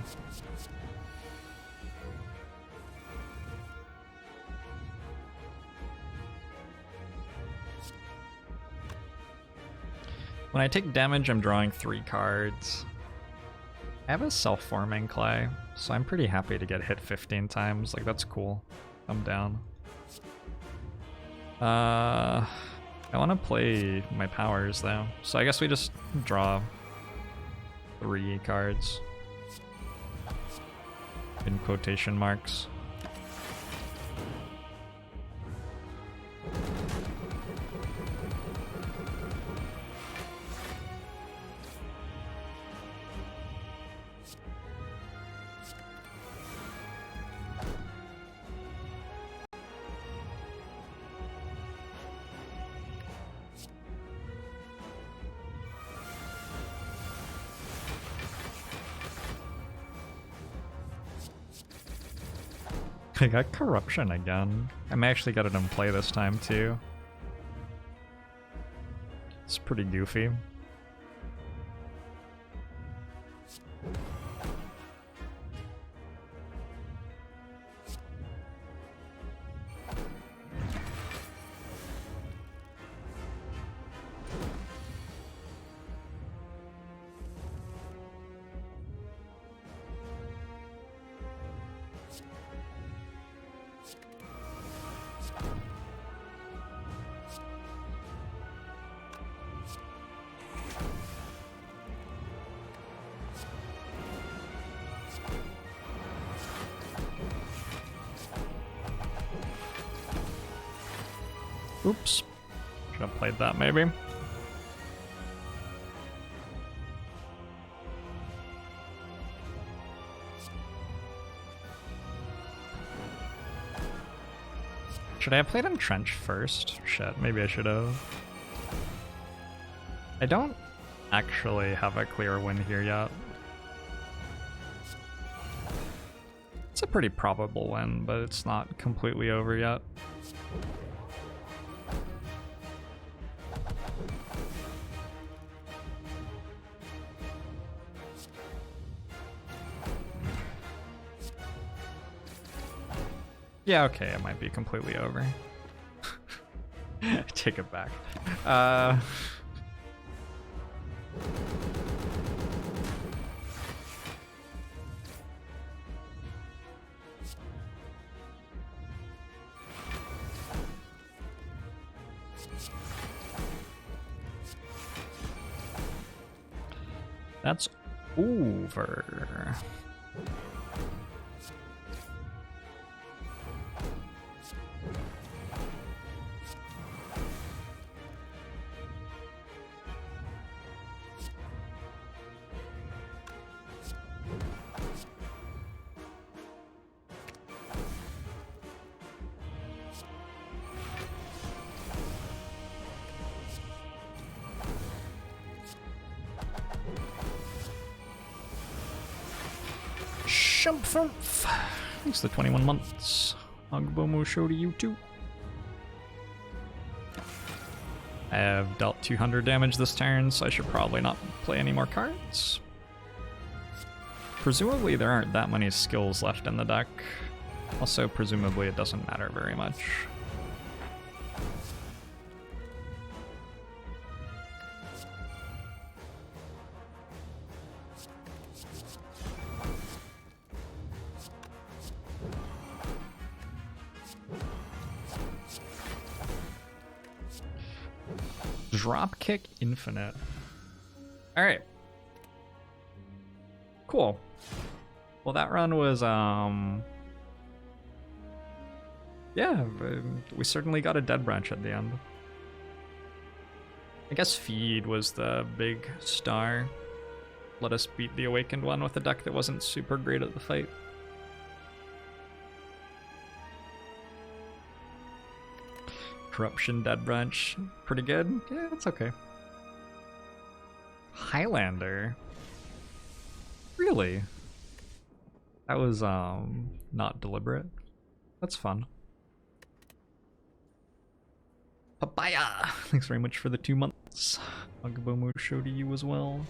When I take damage, I'm drawing 3 cards. I have a self-forming clay, so I'm pretty happy to get hit 15 times. Like, that's cool. I'm down. I want to play my powers, though. So I guess we just draw 3 cards. In quotation marks. I got Corruption again. I may actually get it in play this time too. It's pretty goofy. Oops. Should have played that maybe. Should I have played Entrench first? Shit, maybe I should have. I don't actually have a clear win here yet. It's a pretty probable win, but it's not completely over yet. Yeah, okay, it might be completely over. Take it back. That's over. Shumphumph. Thanks for the 21 months. Agbomo show to you too. I have dealt 200 damage this turn, so I should probably not play any more cards. Presumably there aren't that many skills left in the deck. Also, presumably it doesn't matter very much. Dropkick Infinite. Alright. Cool. Well, that run was, yeah, we certainly got a dead branch at the end. I guess Feed was the big star. Let us beat the Awakened one with a deck that wasn't super great at the fight. Corruption Dead Branch, pretty good. Yeah, it's okay. Highlander? Really? That was, not deliberate. That's fun. Papaya! Thanks very much for the 2 months. Agbomo show to you as well.